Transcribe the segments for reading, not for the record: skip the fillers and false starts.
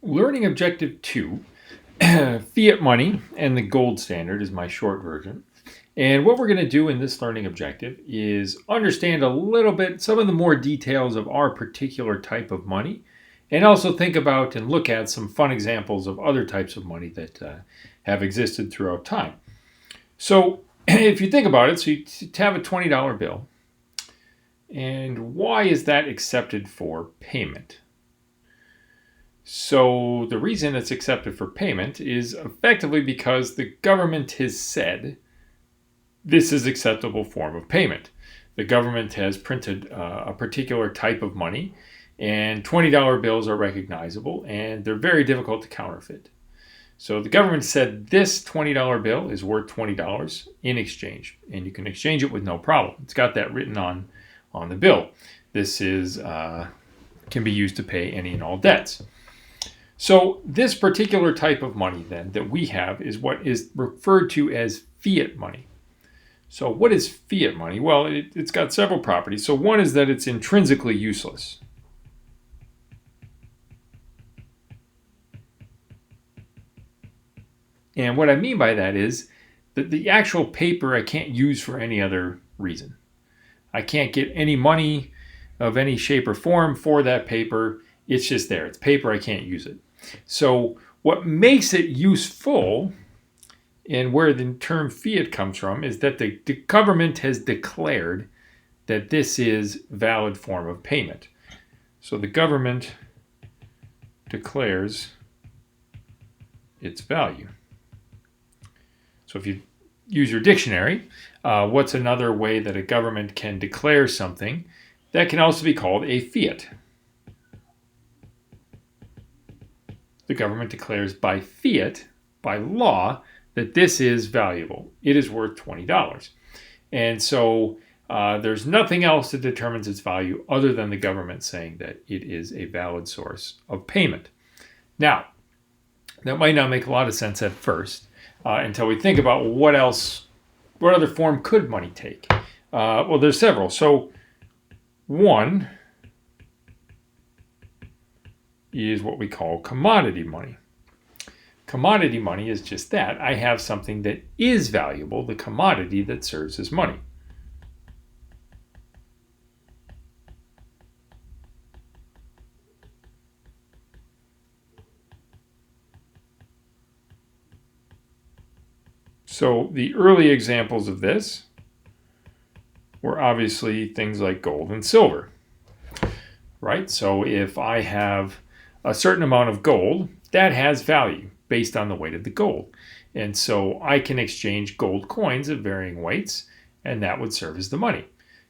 Learning Objective 2, Fiat Money and the Gold Standard is my short version. And what we're going to do in this learning objective is understand a little bit some of the more details of our particular type of money, and also think about and look at some fun examples of other types of money that have existed throughout time. So if you think about it, so you have a $20 bill, and why is that accepted for payment? So the reason it's accepted for payment is effectively because the government has said this is acceptable form of payment. The government has printed a particular type of money, and $20 bills are recognizable, and they're very difficult to counterfeit. So the government said this $20 bill is worth $20 in exchange, and you can exchange it with no problem. It's got that written on the bill. This is can be used to pay any and all debts. So this particular type of money then that we have is what is referred to as fiat money. So what is fiat money? Well, it's got several properties. So one is that it's intrinsically useless. And what I mean by that is that the actual paper I can't use for any other reason. I can't get any money of any shape or form for that paper. It's just there. It's paper. I can't use it. So what makes it useful, and where the term fiat comes from, is that the government has declared that this is valid form of payment. So the government declares its value. So if you use your dictionary, what's another way that a government can declare something? That can also be called a fiat. The government declares by fiat, by law, that this is valuable. It is worth $20. And so there's nothing else that determines its value other than the government saying that it is a valid source of payment. Now, that might not make a lot of sense at first until we think about what other form could money take? Well, there's several. So one is what we call commodity money. Commodity money is just that. I have something that is valuable, the commodity that serves as money. So the early examples of this were obviously things like gold and silver, right? So if I have a certain amount of gold, that has value based on the weight of the gold. And so I can exchange gold coins of varying weights, and that would serve as the money.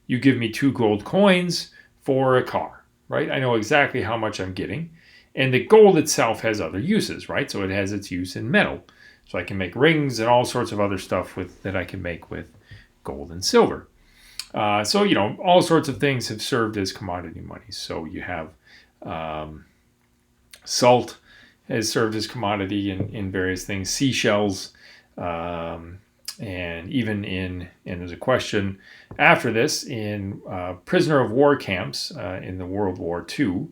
You give me 2 gold coins for a car, right? I know exactly how much I'm getting. And the gold itself has other uses, right? So it has its use in metal. So I can make rings and all sorts of other stuff that I can make with gold and silver. So, all sorts of things have served as commodity money. So you have salt has served as commodity in various things, seashells, and even and there's a question after this, in prisoner of war camps in the World War II,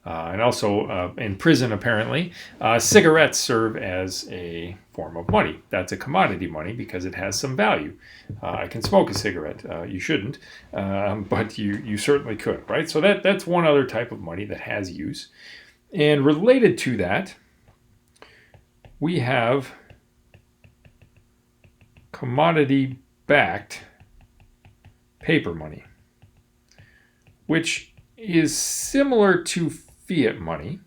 and also in prison apparently, cigarettes serve as a form of money. That's a commodity money because it has some value. I can smoke a cigarette. You shouldn't, but you certainly could, right? So that's one other type of money that has use. And related to that, we have commodity-backed paper money, which is similar to fiat money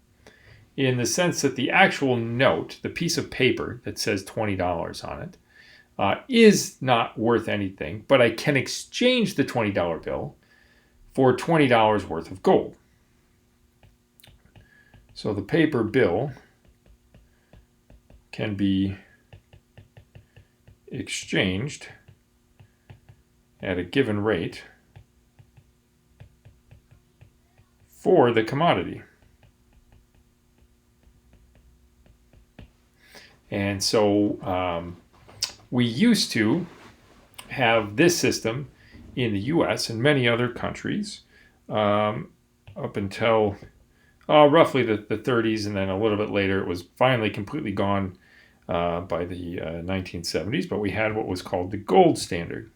in the sense that the actual note, the piece of paper that says $20 on it, is not worth anything, but I can exchange the $20 bill for $20 worth of gold. So the paper bill can be exchanged at a given rate for the commodity. And so we used to have this system in the US and many other countries up until roughly the 30s, and then a little bit later it was finally completely gone by the 1970s. But we had what was called the gold standard.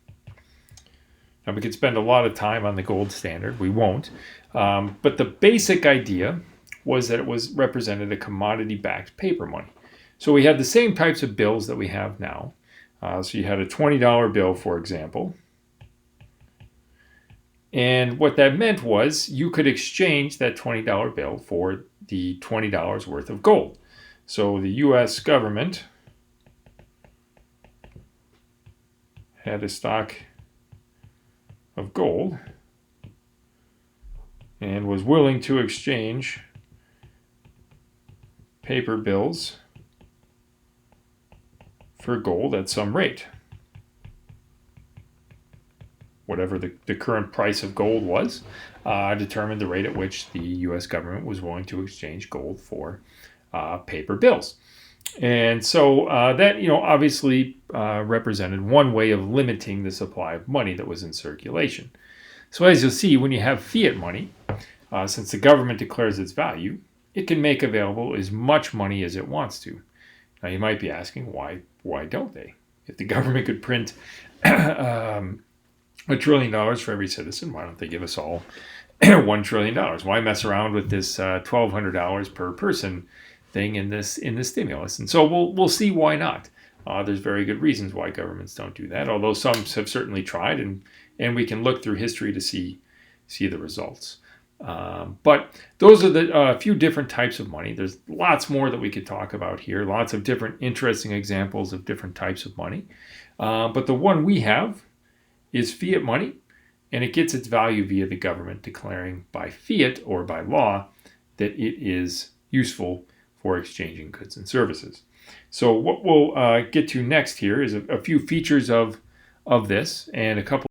Now, we could spend a lot of time on the gold standard. We won't. But the basic idea was that it was represented a commodity-backed paper money. So we had the same types of bills that we have now. So you had a $20 bill, for example. And what that meant was you could exchange that $20 bill for the $20 worth of gold. So the U.S. government had a stock of gold and was willing to exchange paper bills for gold at some rate. Whatever the current price of gold was, determined the rate at which the U.S. government was willing to exchange gold for paper bills. And so that, obviously represented one way of limiting the supply of money that was in circulation. So as you'll see, when you have fiat money, since the government declares its value, it can make available as much money as it wants to. Now you might be asking, why don't they? If the government could print $1 trillion for every citizen, why don't they give us all $1 trillion? Why mess around with this $1,200 per person thing in this stimulus? And so we'll see why not. There's very good reasons why governments don't do that, although some have certainly tried, and we can look through history to see the results. But those are the few different types of money. There's lots more that we could talk about here, lots of different interesting examples of different types of money. But the one we have is fiat money, and it gets its value via the government declaring by fiat or by law that it is useful for exchanging goods and services. So what we'll get to next here is a few features of this and a couple